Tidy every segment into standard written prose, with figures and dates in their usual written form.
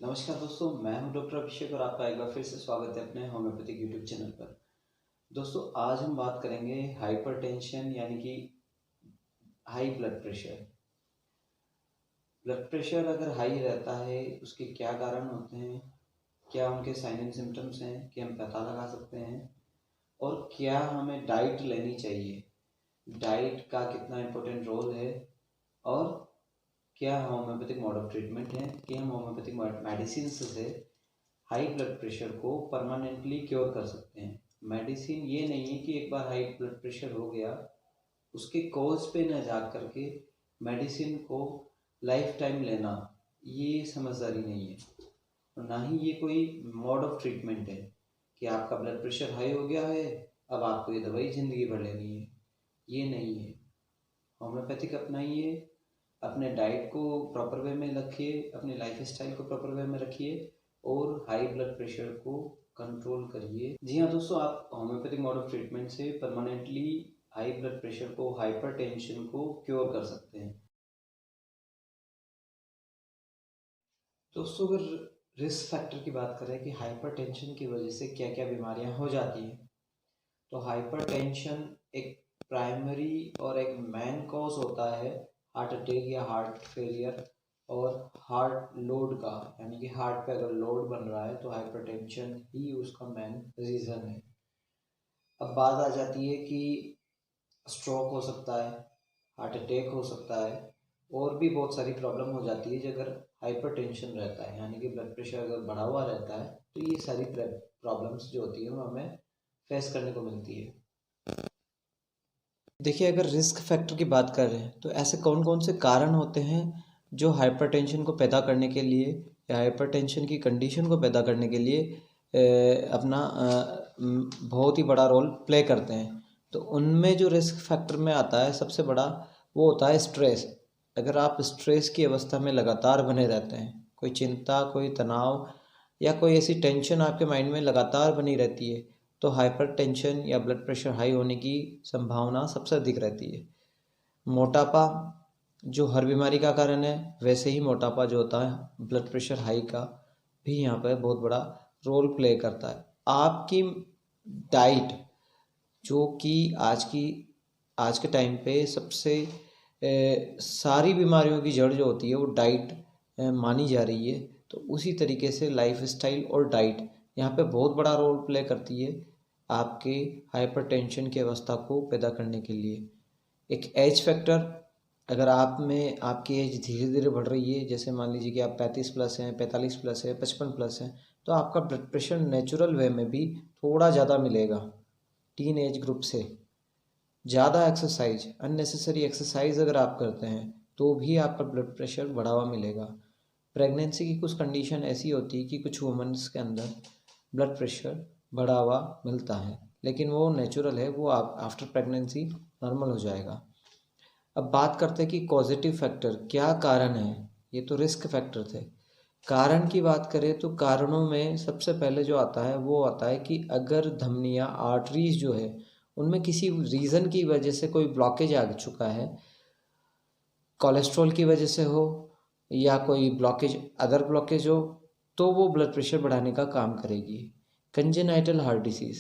नमस्कार दोस्तों, मैं हूं डॉक्टर अभिषेक और आपका एक बार फिर से स्वागत है अपने होम्योपैथिक यूट्यूब चैनल पर। दोस्तों, आज हम बात करेंगे हाइपरटेंशन यानी कि high blood pressure. Blood pressure अगर हाई रहता है उसके क्या कारण होते हैं, क्या उनके साइन एंड सिम्टम्स हैं कि हम पता लगा सकते हैं, और क्या हमें डाइट लेनी चाहिए, डाइट का कितना इम्पोर्टेंट रोल है, और क्या होम्योपैथिक मोड ऑफ ट्रीटमेंट है कि हम होम्योपैथिक मेडिसिन से हाई ब्लड प्रेशर को परमानेंटली क्योर कर सकते हैं। मेडिसिन ये नहीं है कि एक बार हाई ब्लड प्रेशर हो गया उसके कॉज पे न जा करके मेडिसिन को लाइफ टाइम लेना, ये समझदारी नहीं है और ना ही ये कोई मोड ऑफ ट्रीटमेंट है कि आपका ब्लड प्रेशर हाई हो गया है अब आपको ये दवाई ज़िंदगी भर लेनी है। ये नहीं है। होम्योपैथिक अपनाइए, अपने डाइट को प्रॉपर वे में रखिए, अपने लाइफ स्टाइल को प्रॉपर वे में रखिए और हाई ब्लड प्रेशर को कंट्रोल करिए। जी हाँ दोस्तों, आप होम्योपैथिक मोड ऑफ ट्रीटमेंट से परमानेंटली हाई ब्लड प्रेशर को, हाइपरटेंशन को क्योर कर सकते हैं। दोस्तों, अगर रिस्क फैक्टर की बात करें कि हाइपरटेंशन की वजह से क्या क्या बीमारियां हो जाती हैं, तो हाइपरटेंशन एक प्राइमरी और एक मेन कॉज होता है हार्ट अटैक या हार्ट फेलियर और हार्ट लोड का, यानी कि हार्ट पे अगर लोड बन रहा है तो हाइपरटेंशन ही उसका मेन रीज़न है। अब बात आ जाती है कि स्ट्रोक हो सकता है, हार्ट अटैक हो सकता है, और भी बहुत सारी प्रॉब्लम हो जाती है अगर हाइपरटेंशन रहता है, यानी कि ब्लड प्रेशर अगर बढ़ा हुआ रहता है तो ये सारी प्रॉब्लम्स जो होती है वो हमें फेस करने को मिलती है। देखिए, अगर रिस्क फैक्टर की बात कर रहे हैं तो ऐसे कौन कौन से कारण होते हैं जो हाइपरटेंशन को पैदा करने के लिए या हाइपरटेंशन की कंडीशन को पैदा करने के लिए अपना बहुत ही बड़ा रोल प्ले करते हैं। तो उनमें जो रिस्क फैक्टर में आता है सबसे बड़ा, वो होता है स्ट्रेस। अगर आप स्ट्रेस की अवस्था में लगातार बने रहते हैं, कोई चिंता, कोई तनाव या कोई ऐसी टेंशन आपके माइंड में लगातार बनी रहती है, तो हाइपरटेंशन या ब्लड प्रेशर हाई होने की संभावना सबसे अधिक रहती है। मोटापा जो हर बीमारी का कारण है, वैसे ही मोटापा जो होता है ब्लड प्रेशर हाई का भी यहाँ पर बहुत बड़ा रोल प्ले करता है। आपकी डाइट, जो कि आज के टाइम पे सबसे सारी बीमारियों की जड़ जो होती है वो डाइट मानी जा रही है। तो उसी तरीके से लाइफ स्टाइल और डाइट यहाँ पे बहुत बड़ा रोल प्ले करती है आपके हाइपरटेंशन की अवस्था को पैदा करने के लिए। एक एज फैक्टर, अगर आप में आपकी एज धीरे धीरे बढ़ रही है, जैसे मान लीजिए कि आप 35 प्लस हैं, 45 प्लस है, 55 प्लस हैं, तो आपका ब्लड प्रेशर नेचुरल वे में भी थोड़ा ज़्यादा मिलेगा टीन एज ग्रुप से। ज़्यादा एक्सरसाइज, अननेसेसरी एक्सरसाइज अगर आप करते हैं तो भी आपका ब्लड प्रेशर बढ़ा हुआ मिलेगा। प्रेगनेंसी की कुछ कंडीशन ऐसी होती है कि कुछ वुमेन्स के अंदर ब्लड प्रेशर बढ़ा हुआ मिलता है, लेकिन वो नेचुरल है, वो आप आफ्टर प्रेगनेंसी नॉर्मल हो जाएगा। अब बात करते हैं कि पॉजिटिव फैक्टर क्या कारण है। ये तो रिस्क फैक्टर थे। कारण की बात करें तो कारणों में सबसे पहले जो आता है वो आता है कि अगर धमनियाँ, आर्टरीज जो है, उनमें किसी रीज़न की वजह से कोई ब्लॉकेज आ चुका है, कोलेस्ट्रॉल की वजह से हो या कोई ब्लॉकेज, अदर ब्लॉकेज हो, तो वो ब्लड प्रेशर बढ़ाने का काम करेगी। कंजेनाइटल हार्ट डिसीज़,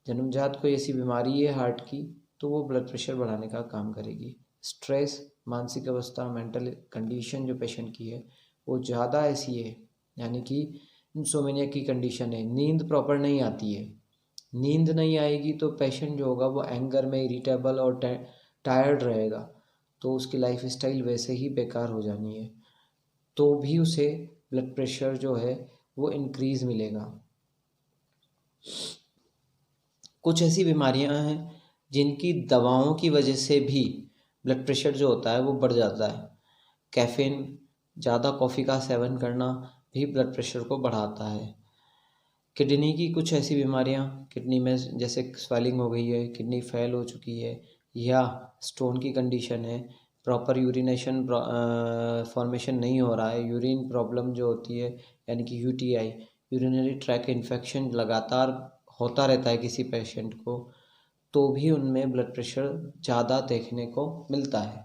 जन्मजात कोई ऐसी बीमारी है हार्ट की, तो वो ब्लड प्रेशर बढ़ाने का काम करेगी। स्ट्रेस, मानसिक अवस्था, मेंटल कंडीशन जो पेशेंट की है वो ज़्यादा ऐसी है, यानी कि इंसोमेनिया की कंडीशन है, नींद प्रॉपर नहीं आती है। नींद नहीं आएगी तो पेशेंट जो होगा वो एंगर में इरिटेबल और टायर्ड रहेगा, तो उसकी लाइफ स्टाइल वैसे ही बेकार हो जानी है, तो भी उसे ब्लड प्रेशर जो है वो इंक्रीज़ मिलेगा। कुछ ऐसी बीमारियां हैं जिनकी दवाओं की वजह से भी ब्लड प्रेशर जो होता है वो बढ़ जाता है। कैफ़ीन, ज़्यादा कॉफ़ी का सेवन करना भी ब्लड प्रेशर को बढ़ाता है। किडनी की कुछ ऐसी बीमारियां, किडनी में जैसे स्वेलिंग हो गई है, किडनी फेल हो चुकी है, या स्टोन की कंडीशन है, प्रॉपर यूरिनेशन फॉर्मेशन नहीं हो रहा है, यूरिन प्रॉब्लम जो होती है, यानी कि यूटीआई, यूरिनरी ट्रैक इन्फेक्शन लगातार होता रहता है किसी पेशेंट को, तो भी उनमें ब्लड प्रेशर ज़्यादा देखने को मिलता है।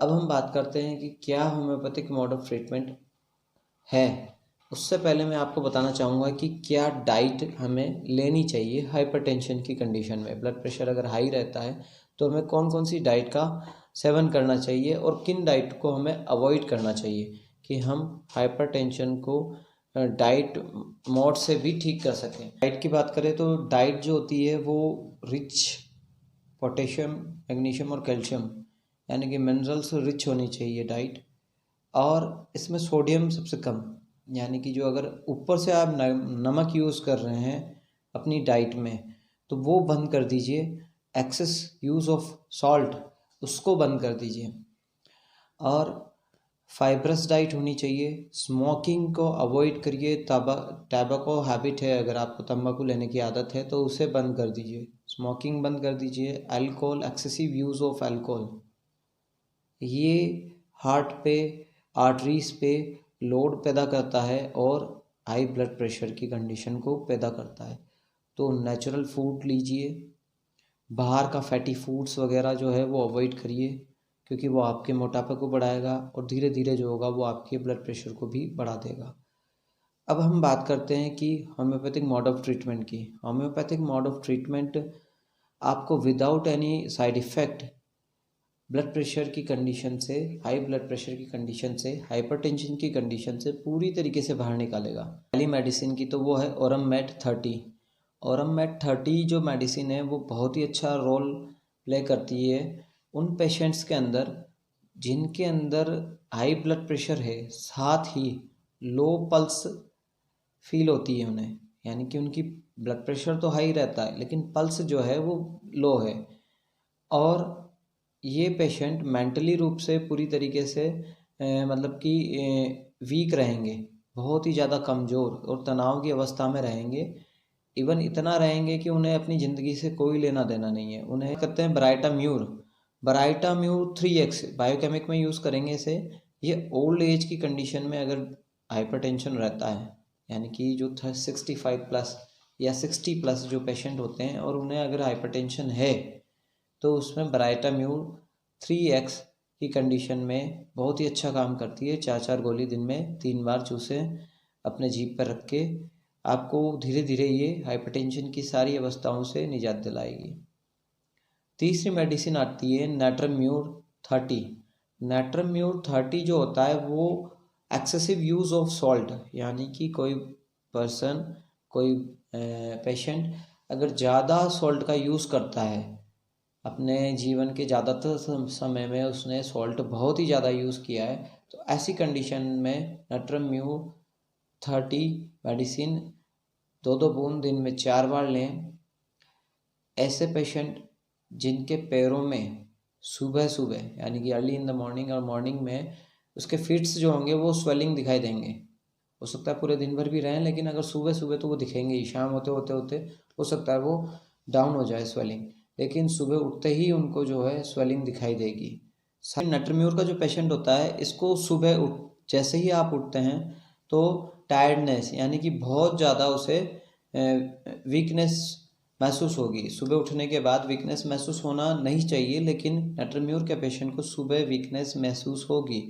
अब हम बात करते हैं कि क्या होम्योपैथिक मोड ऑफ ट्रीटमेंट है उससे पहले मैं आपको बताना चाहूँगा कि क्या डाइट हमें लेनी चाहिए हाइपरटेंशन की कंडीशन में। ब्लड प्रेशर अगर हाई रहता है तो हमें कौन कौन सी डाइट का सेवन करना चाहिए और किन डाइट को हमें अवॉइड करना चाहिए कि हम हाइपरटेंशन को डाइट मोड से भी ठीक कर सकें। डाइट की बात करें तो डाइट जो होती है वो रिच पोटेशियम, मैग्नीशियम और कैल्शियम यानी कि मिनरल्स रिच होनी चाहिए डाइट। और इसमें सोडियम सबसे कम, यानी कि जो अगर ऊपर से आप नमक यूज़ कर रहे हैं अपनी डाइट में तो वो बंद कर दीजिए। एक्सेस यूज़ ऑफ सॉल्ट उसको बंद कर दीजिए। और फाइब्रस डाइट होनी चाहिए। स्मोकिंग को अवॉइड करिए। टैबाको हैबिट है, अगर आपको तंबाकू लेने की आदत है तो उसे बंद कर दीजिए, स्मोकिंग बंद कर दीजिए। Alcohol, excessive use of alcohol, ये हार्ट पे, आर्टरीज पे लोड पैदा करता है और हाई ब्लड प्रेशर की कंडीशन को पैदा करता है। तो नेचुरल फूड लीजिए, बाहर का फैटी फूड्स वगैरह जो है वो अवॉइड करिए क्योंकि वो आपके मोटापे को बढ़ाएगा और धीरे धीरे जो होगा वो आपके ब्लड प्रेशर को भी बढ़ा देगा। अब हम बात करते हैं कि होम्योपैथिक मोड ऑफ ट्रीटमेंट की। होम्योपैथिक मोड ऑफ ट्रीटमेंट आपको without any side effect blood pressure की कंडीशन से, हाई ब्लड प्रेशर की कंडीशन से, हाइपरटेंशन की कंडीशन से पूरी तरीके से बाहर निकालेगा। पहली मेडिसिन की तो वो है ओरममेट 30। ओरममेट 30 जो मेडिसिन है वो बहुत ही अच्छा रोल प्ले करती है उन पेशेंट्स के अंदर जिनके अंदर हाई ब्लड प्रेशर है, साथ ही लो पल्स फील होती है उन्हें, यानी कि उनकी ब्लड प्रेशर तो हाई रहता है लेकिन पल्स जो है वो लो है। और ये पेशेंट मेंटली रूप से पूरी तरीके से मतलब कि वीक रहेंगे, बहुत ही ज़्यादा कमज़ोर और तनाव की अवस्था में रहेंगे। इवन इतना रहेंगे कि उन्हें अपनी ज़िंदगी से कोई लेना देना नहीं है। उन्हें कहते हैं ब्राइटाम्यूर, ब्राइटाम्यूर 3x बायोकेमिक में यूज़ करेंगे इसे। ये ओल्ड एज की कंडीशन में अगर हाइपरटेंशन रहता है, यानी कि जो 65 प्लस या 60 प्लस जो पेशेंट होते हैं और उन्हें अगर हाइपरटेंशन है तो उसमें ब्राइटाम्यूर 3x की कंडीशन में बहुत ही अच्छा काम करती है। 4 गोली दिन में 3 बार चूसें अपने जीभ पर रख के, आपको धीरे धीरे ये हाइपरटेंशन की सारी अवस्थाओं से निजात दिलाएगी। तीसरी मेडिसिन आती है नेट्रम्यूर 30। नेट्रम्यूर 30 जो होता है वो एक्सेसिव यूज़ ऑफ सॉल्ट, यानी कि कोई पर्सन, कोई पेशेंट अगर ज़्यादा सॉल्ट का यूज़ करता है अपने जीवन के ज़्यादातर समय में, उसने सॉल्ट बहुत ही ज़्यादा यूज़ किया है, तो ऐसी कंडीशन में नेट्रम्यूर 30 मेडिसिन 2 बूंद दिन में 4 बार लें। ऐसे पेशेंट जिनके पैरों में सुबह सुबह यानी कि अर्ली इन द मॉर्निंग और मॉर्निंग में उसके फिट्स जो होंगे वो स्वेलिंग दिखाई देंगे, हो सकता है पूरे दिन भर भी रहें लेकिन अगर सुबह सुबह तो वो दिखेंगे ही, शाम होते होते होते हो सकता है वो डाउन हो जाए स्वेलिंग, लेकिन सुबह उठते ही उनको जो है स्वेलिंग दिखाई देगी। नेट्रम्यूर का जो पेशेंट होता है इसको सुबह उठ जैसे ही आप उठते हैं तो टायर्डनेस, यानी कि बहुत ज़्यादा उसे वीकनेस महसूस होगी। सुबह उठने के बाद वीकनेस महसूस होना नहीं चाहिए, लेकिन नेट्रम्यूर के पेशेंट को सुबह वीकनेस महसूस होगी।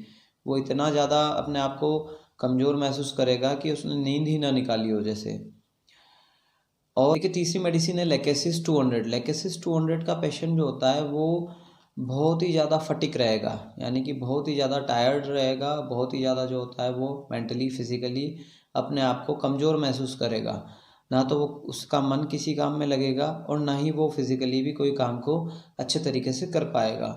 वो इतना ज़्यादा अपने आप को कमज़ोर महसूस करेगा कि उसने नींद ही ना निकाली हो जैसे। और एक तीसरी मेडिसिन है लेकेसिस 200। लेकेसिस 200 का पेशेंट जो होता है वो बहुत ही ज़्यादा फटिक रहेगा, यानी कि बहुत ही ज़्यादा टायर्ड रहेगा, बहुत ही ज़्यादा जो होता है वो मेंटली फिजिकली अपने आप को कमज़ोर महसूस करेगा। ना तो वो उसका मन किसी काम में लगेगा और ना ही वो फिजिकली भी कोई काम को अच्छे तरीके से कर पाएगा।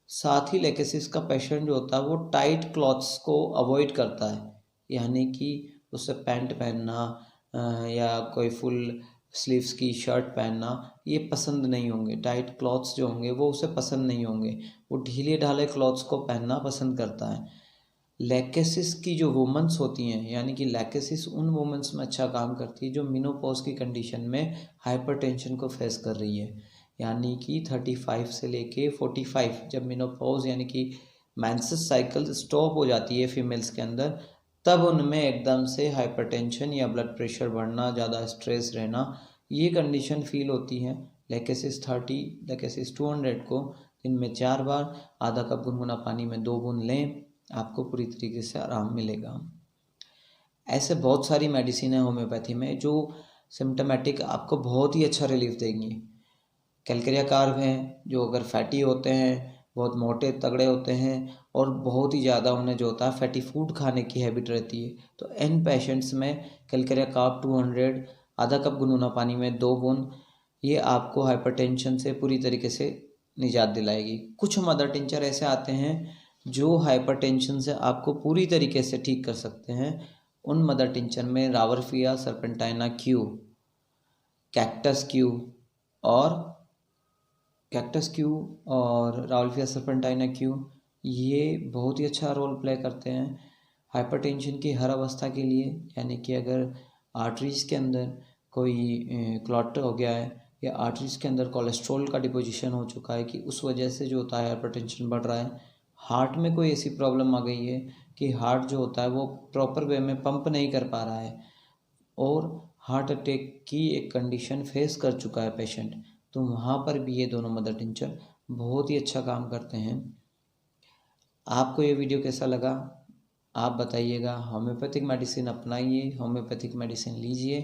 साथ ही लेकेसिस का पेशेंट जो होता है वो टाइट क्लॉथ्स को अवॉइड करता है, यानी कि उससे पैंट पहनना या कोई फुल स्लीव्स की शर्ट पहनना ये पसंद नहीं होंगे। टाइट क्लॉथ्स जो होंगे वो उसे पसंद नहीं होंगे, वो ढीले ढाले क्लॉथ्स को पहनना पसंद करता है। लेकेसिस की जो वुमेंस होती हैं, यानी कि लेकेसिस उन वुमेंस में अच्छा काम करती है जो मिनोपॉज की कंडीशन में हाइपरटेंशन को फेस कर रही है, यानी कि 35 से लेके 45 जब मिनोपॉज यानी कि मेंसेस साइकिल स्टॉप हो जाती है फीमेल्स के अंदर, तब उनमें एकदम से हाइपरटेंशन या ब्लड प्रेशर बढ़ना, ज़्यादा स्ट्रेस रहना, ये कंडीशन फील होती है। लेकेसिस 30, लेकेसिस 200 को दिन में 4 बार आधा कप गुनगुना पानी में 2 बूंद लें, आपको पूरी तरीके से आराम मिलेगा। ऐसे बहुत सारी मेडिसिन है होम्योपैथी में जो सिम्टमेटिक आपको बहुत ही अच्छा रिलीफ देंगी। कैलकेरिया कार्ब हैं जो अगर फैटी होते हैं, बहुत मोटे तगड़े होते हैं और बहुत ही ज़्यादा उन्हें जो होता है फैटी फूड खाने की हैबिट रहती है, तो इन पेशेंट्स में कैलकेरिया कार्ब 200 आधा कप गुनगुना पानी में 2 बूंद, ये आपको हाइपरटेंशन से पूरी तरीके से निजात दिलाएगी। कुछ मदर टिंचर ऐसे आते हैं जो हाइपरटेंशन से आपको पूरी तरीके से ठीक कर सकते हैं। उन मदर टिंचर में रावरफिया सर्पेंटाइना क्यू, कैक्टस क्यू और रावरफिया सर्पेंटाइना क्यू ये बहुत ही अच्छा रोल प्ले करते हैं हाइपरटेंशन की हर अवस्था के लिए। यानी कि अगर आर्टरीज़ के अंदर कोई क्लॉट हो गया है या आर्टरीज़ के अंदर कोलेस्ट्रॉल का डिपोजिशन हो चुका है कि उस वजह से जो होता है हाइपरटेंशन बढ़ रहा है, हार्ट में कोई ऐसी प्रॉब्लम आ गई है कि हार्ट जो होता है वो प्रॉपर वे में पंप नहीं कर पा रहा है और हार्ट अटैक की एक कंडीशन फेस कर चुका है पेशेंट, तो वहाँ पर भी ये दोनों मदर टिंचर बहुत ही अच्छा काम करते हैं। आपको ये वीडियो कैसा लगा आप बताइएगा। होम्योपैथिक मेडिसिन अपनाइए, होम्योपैथिक मेडिसिन लीजिए